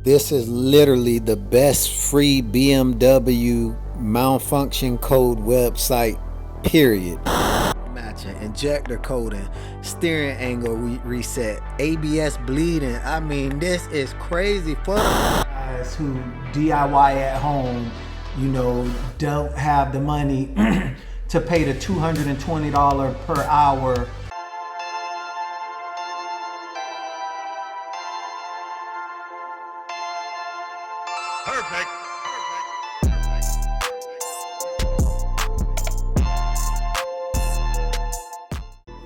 This is literally the best free BMW malfunction code website, period. Matching, injector coding, steering angle reset, ABS bleeding. I mean, this is crazy for guys who DIY at home, you know, don't have the money to pay the $220 per hour. Perfect.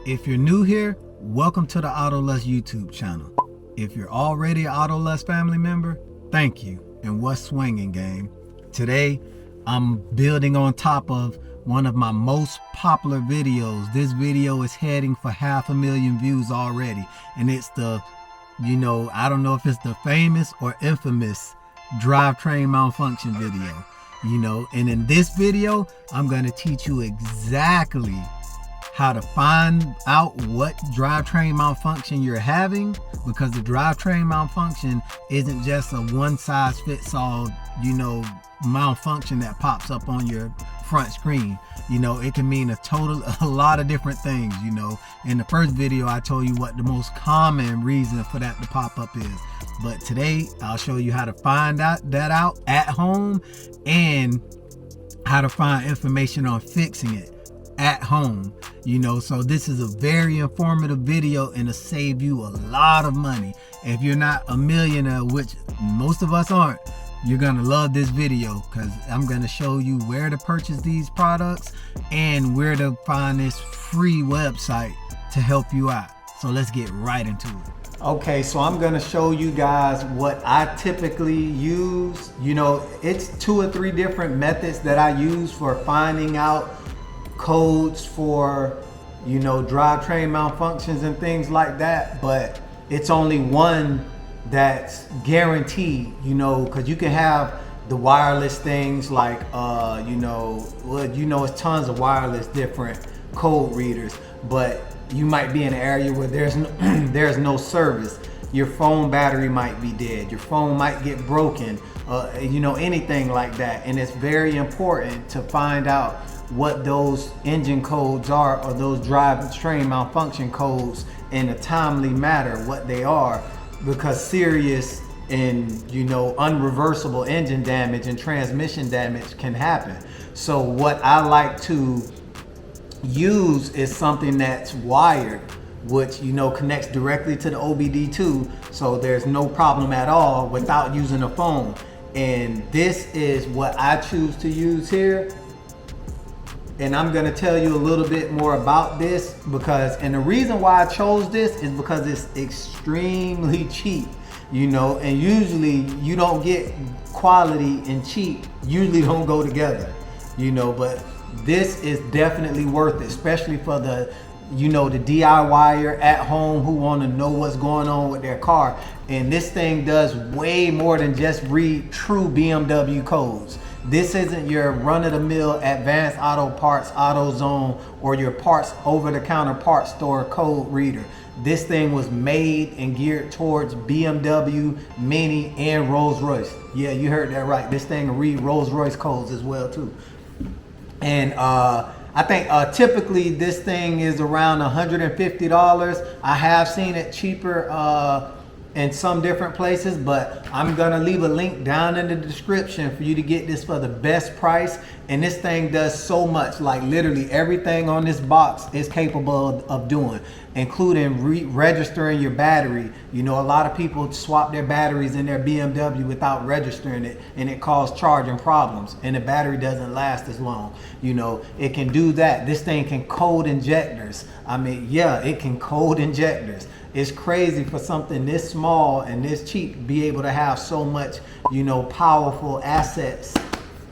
If you're new here, welcome to the AutoLust YouTube channel. If you're already an AutoLust family member, thank you. And what's swinging, gang? Today, I'm building on top of one of my most popular videos. This video is heading for 500,000 views already. And it's the, you know, I don't know if it's the famous or infamous drivetrain malfunction video, you know. And in this video, I'm going to teach you exactly how to find out what drivetrain malfunction you're having, because the drivetrain malfunction isn't just a one-size-fits-all, you know, malfunction that pops up on your front screen. You know, it can mean a lot of different things, you know. In the first video, I told you what the most common reason for that to pop up is. But today, I'll show you how to find that out at home and how to find information on fixing it at home, you know. So this is a very informative video and it'll save you a lot of money. If you're not a millionaire, which most of us aren't, you're gonna love this video, because I'm gonna show you where to purchase these products and where to find this free website to help you out. So let's get right into it. Okay, so I'm gonna show you guys what I typically use. You know, it's 2 or 3 different methods that I use for finding out codes for, you know, drivetrain malfunctions and things like that, but it's only one that's guaranteed, you know, because you can have the wireless things like you know, well, you know, it's tons of wireless different code readers, but you might be in an area where there's no, there's no service. Your phone battery might be dead, your phone might get broken, you know, anything like that. And it's very important to find out what those engine codes are, or those drivetrain malfunction codes, in a timely manner, what they are, because serious and, you know, unreversible engine damage and transmission damage can happen. So what I like to use is something that's wired, which, you know, connects directly to the OBD2, so there's no problem at all without using a phone. And this is what I choose to use here. And I'm gonna tell you a little bit more about this, because, and the reason why I chose this is because it's extremely cheap, you know, and usually you don't get quality and cheap, usually don't go together, you know, but this is definitely worth it, especially for the, you know, the DIYer at home who want to know what's going on with their car. And this thing does way more than just read true BMW codes. This isn't your run-of-the-mill Advanced Auto Parts, AutoZone, or your parts over-the-counter parts store code reader. This thing was made and geared towards BMW, Mini, and Rolls-Royce. Yeah, you heard that right. This thing will read Rolls-Royce codes as well too. And I think typically this thing is around $150. I have seen it cheaper in some different places, but I'm gonna leave a link down in the description for you to get this for the best price. And this thing does so much, like literally everything on this box is capable of doing, including registering your battery. You know, a lot of people swap their batteries in their BMW without registering it, and it causes charging problems, and the battery doesn't last as long. You know, it can do that. This thing can code injectors. I mean, yeah, it can code injectors. It's crazy for something this small and this cheap to be able to have so much, you know, powerful assets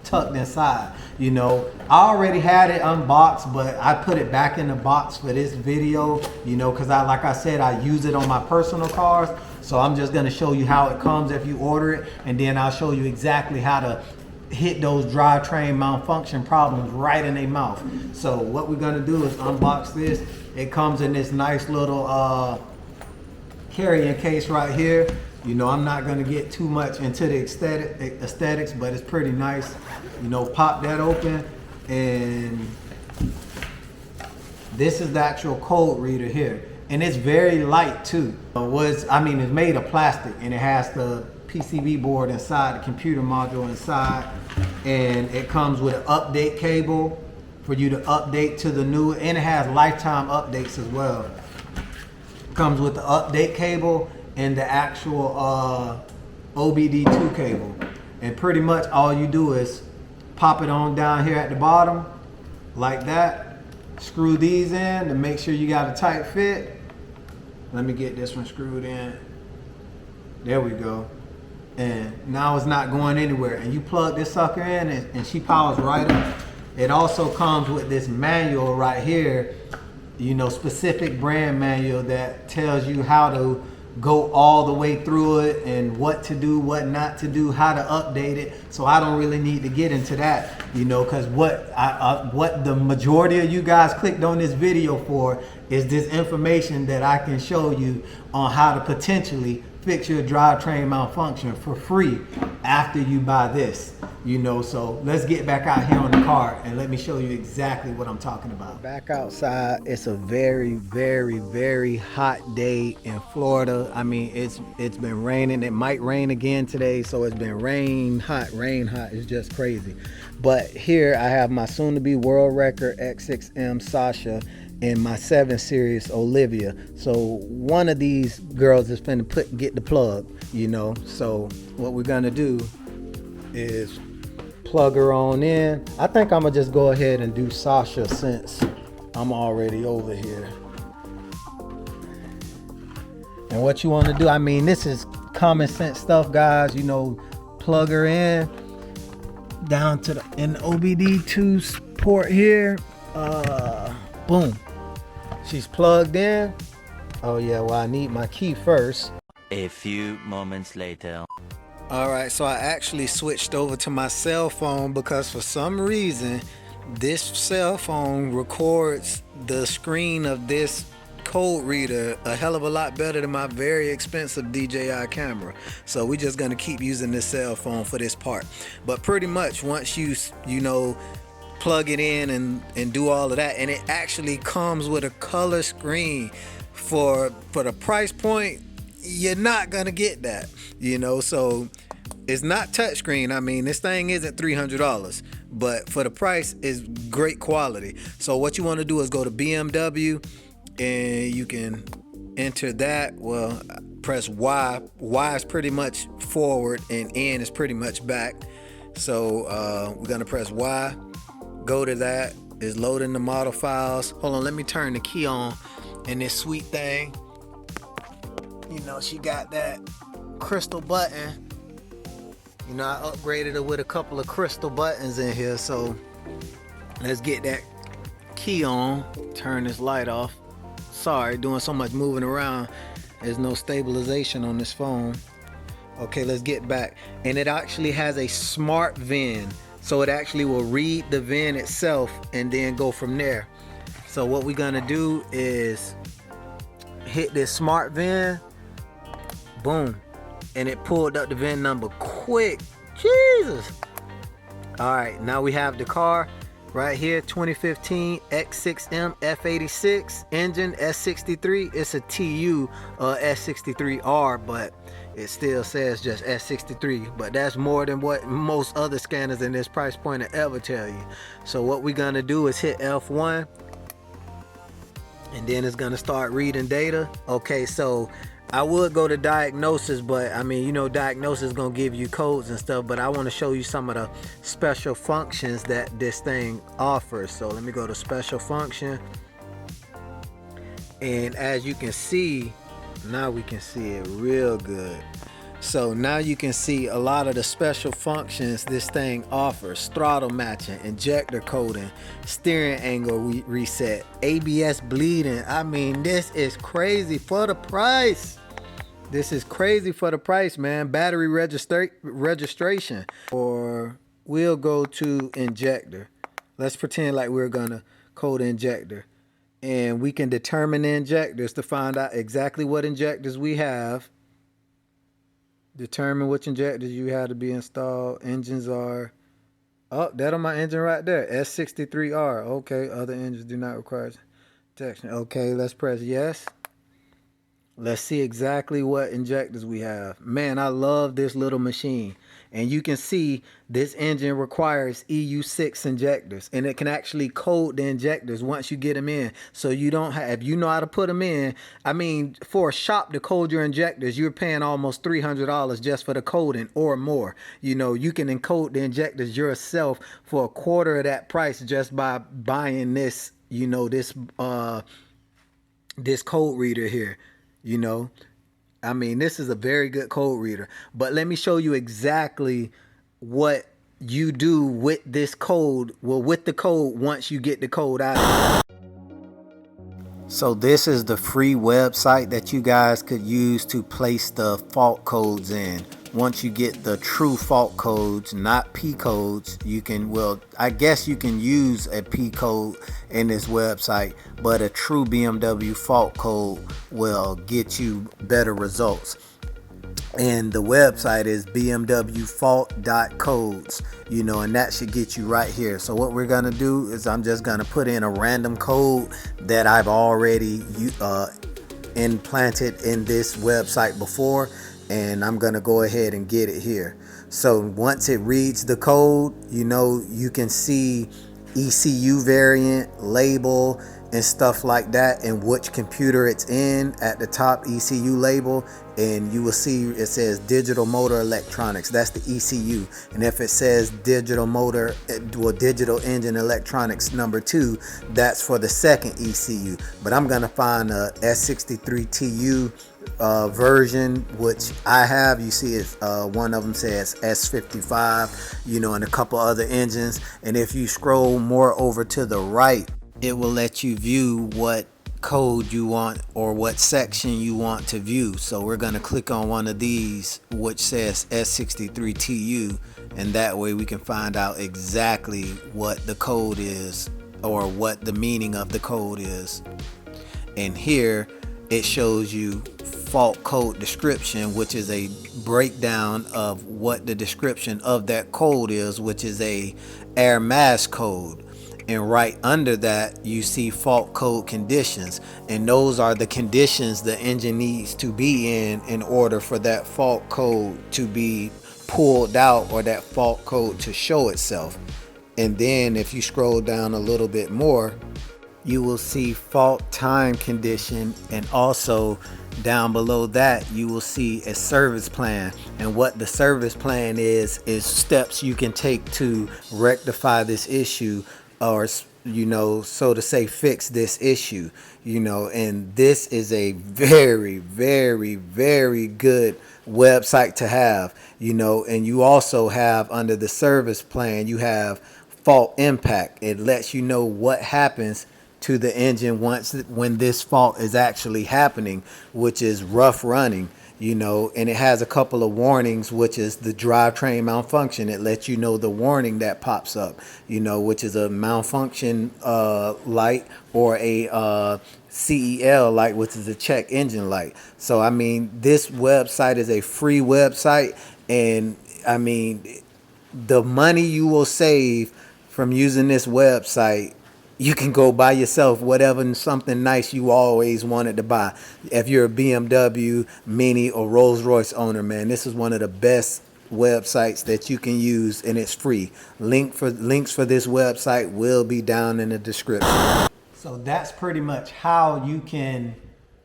tucked inside. You know, I already had it unboxed, but I put it back in the box for this video, you know, because like I said, I use it on my personal cars. So I'm just going to show you how it comes if you order it, and then I'll show you exactly how to hit those drivetrain malfunction problems right in their mouth. So what we're going to do is unbox this. It comes in this nice little carrying case right here. You know, I'm not gonna get too much into the aesthetics, but it's pretty nice. You know, pop that open, and this is the actual code reader here. And it's very light too. It's made of plastic, and it has the PCB board inside, the computer module inside, and it comes with an update cable for you to update to the new, and it has lifetime updates as well. Comes with the update cable and the actual OBD2 cable. And pretty much all you do is pop it on down here at the bottom, like that. Screw these in to make sure you got a tight fit. Let me get this one screwed in. There we go. And now it's not going anywhere. And you plug this sucker in and she powers right up. It also comes with this manual right here, you know, specific brand manual that tells you how to go all the way through it and what to do, what not to do, how to update it. So I don't really need to get into that, you know, because what the majority of you guys clicked on this video for is this information that I can show you on how to potentially fix your drivetrain malfunction for free after you buy this, you know. So let's get back out here on the car and let me show you exactly what I'm talking about. Back outside, it's a very, very, very hot day in Florida. I mean, it's been raining. It might rain again today, so it's been rain hot. It's just crazy. But here I have my soon-to-be world record X6M Sasha and my 7 Series Olivia. So one of these girls is finna get the plug, you know. So what we're gonna do is plug her on in. I think I'm gonna just go ahead and do Sasha since I'm already over here. And what you wanna do, I mean, this is common sense stuff, guys. You know, plug her in down to the OBD2 port here. Boom. She's plugged in. Oh yeah, well, I need my key first. A few moments later. All right, so I actually switched over to my cell phone because for some reason this cell phone records the screen of this code reader a hell of a lot better than my very expensive DJI camera. So we're just gonna keep using this cell phone for this part. But pretty much once you know, plug it in and do all of that, and it actually comes with a color screen. For the price point, you're not gonna get that, you know. So it's not touchscreen. I mean, this thing isn't $300, but for the price, it's great quality. So what you want to do is go to BMW, and you can enter that. Well, press Y. Y is pretty much forward, and N is pretty much back. So we're gonna press Y. Go to that. It's loading the model files. Hold on, let me turn the key on. And this sweet thing, you know, she got that crystal button. You know, I upgraded it with a couple of crystal buttons in here. So let's get that key on. Turn this light off. Sorry, doing so much moving around. There's no stabilization on this phone. Okay, let's get back. And it actually has a smart VIN. So it actually will read the VIN itself and then go from there. So what we're gonna do is hit this smart VIN, boom, and it pulled up the VIN number quick. Jesus. All right, now we have the car right here, 2015 X6M F86 engine, S63. It's a TU S63R, but it still says just S63, but that's more than what most other scanners in this price point will ever tell you. So what we're gonna do is hit F1, and then it's gonna start reading data. Okay, so I would go to diagnosis, but I mean, you know, diagnosis is gonna give you codes and stuff, but I want to show you some of the special functions that this thing offers. So let me go to special function, and as you can see, now we can see it real good. So now you can see a lot of the special functions this thing offers: throttle matching, injector coding, steering angle reset, ABS bleeding. I mean, this is crazy for the price. This is crazy for the price, man. Battery registration. Or we'll go to injector. Let's pretend like we're gonna code injector, and we can determine the injectors to find out exactly what injectors we have. Determine which injectors you have to be installed. Engines are, oh, that on my engine right there, S63R. Okay, other engines do not require protection. Okay, let's press yes. Let's see exactly what injectors we have. Man, I love this little machine. And you can see this engine requires EU6 injectors. And it can actually code the injectors once you get them in. So you don't have, if you know how to put them in, I mean, for a shop to code your injectors, you're paying almost $300 just for the coding or more. You know, you can encode the injectors yourself for a quarter of that price just by buying this, you know, this code reader here. You know, I mean, this is a very good code reader, but let me show you exactly what you do with this code. Well, with the code, once you get the code out of it. So this is the free website that you guys could use to place the fault codes in. Once you get the true fault codes, not P codes, you can, well, I guess you can use a P code in this website, but a true BMW fault code will get you better results. And the website is bmwfault.codes, you know, and that should get you right here. So what we're gonna do is I'm just gonna put in a random code that I've already implanted in this website before, and I'm gonna go ahead and get it here. So once it reads the code, you know, you can see ECU variant, label, and stuff like that, and which computer it's in at the top, ECU label, and you will see it says digital motor electronics. That's the ECU. And if it says digital motor, well, digital engine electronics number 2, that's for the second ECU. But I'm gonna find a S63TU version, which I have. You see it, one of them says S55, you know, and a couple other engines. And if you scroll more over to the right, it will let you view what code you want or what section you want to view. So we're going to click on one of these which says S63TU, and that way we can find out exactly what the code is or what the meaning of the code is. And here it shows you fault code description, which is a breakdown of what the description of that code is, which is a air mass code. And right under that you see fault code conditions, and those are the conditions the engine needs to be in order for that fault code to be pulled out or that fault code to show itself. And then if you scroll down a little bit more, you will see fault time condition, and also down below that you will see a service plan. And what the service plan is steps you can take to rectify this issue, or, you know, so to say, fix this issue, you know. And this is a very, very, very good website to have, you know. And you also have, under the service plan, you have fault impact. It lets you know what happens to the engine when this fault is actually happening, which is rough running, you know. And it has a couple of warnings, which is the drivetrain malfunction. It lets you know the warning that pops up, you know, which is a malfunction light, or a CEL light, which is a check engine light. So I mean, this website is a free website, and I mean, the money you will save from using this website, you can go buy yourself whatever, something nice you always wanted to buy. If you're a BMW, Mini, or Rolls Royce owner, man, this is one of the best websites that you can use, and it's free. Links for this website will be down in the description. So that's pretty much how you can,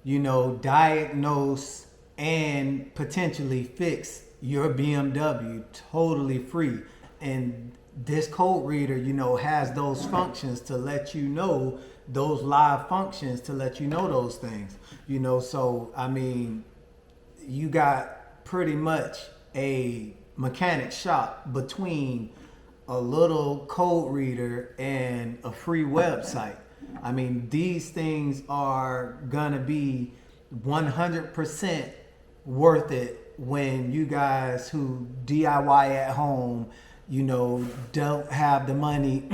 you know, diagnose and potentially fix your BMW totally free. And this code reader, you know, has those functions to let you know, those live functions to let you know those things, you know. So I mean, you got pretty much a mechanic shop between a little code reader and a free website. I mean, these things are gonna be 100% worth it when you guys who DIY at home, you know, don't have the money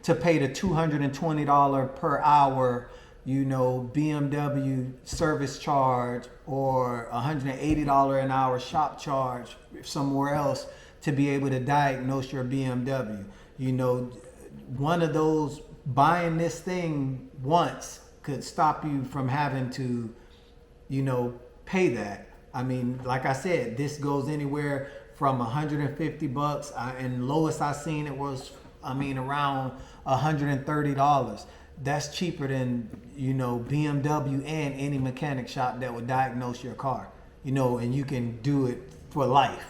to pay the $220 per hour BMW service charge or $180 an hour shop charge somewhere else to be able to diagnose your BMW. One of those, buying this thing once could stop you from having to, pay that. I mean, like I said, this goes anywhere from $150, and lowest I seen it was, around $130. That's cheaper than, BMW and any mechanic shop that would diagnose your car, and you can do it for life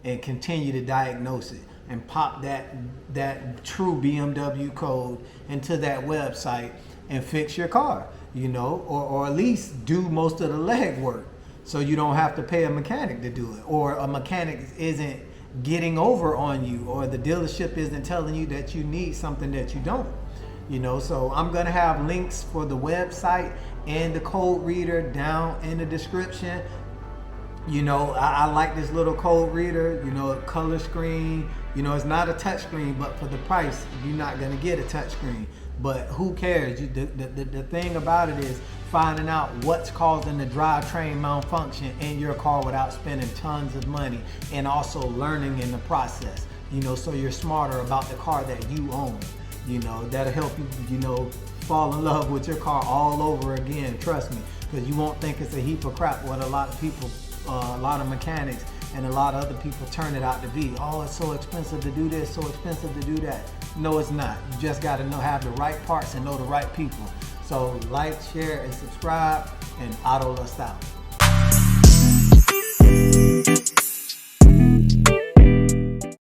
and continue to diagnose it and pop that true BMW code into that website and fix your car, or at least do most of the legwork so you don't have to pay a mechanic to do it, or a mechanic isn't getting over on you, or the dealership isn't telling you that you need something that you don't. So I'm gonna have links for the website and the code reader down in the description. I like this little code reader, color screen. It's not a touch screen, but for the price, you're not gonna get a touch screen. But who cares? The thing about it is finding out what's causing the drivetrain malfunction in your car without spending tons of money, and also learning in the process, so you're smarter about the car that you own. That'll help you, fall in love with your car all over again. Trust me, because you won't think it's a heap of crap what a lot of people, a lot of mechanics and a lot of other people turn it out to be. Oh, it's so expensive to do this, so expensive to do that. No, it's not. You just got to have the right parts and know the right people. So like, share, and subscribe, and Auto Lust out.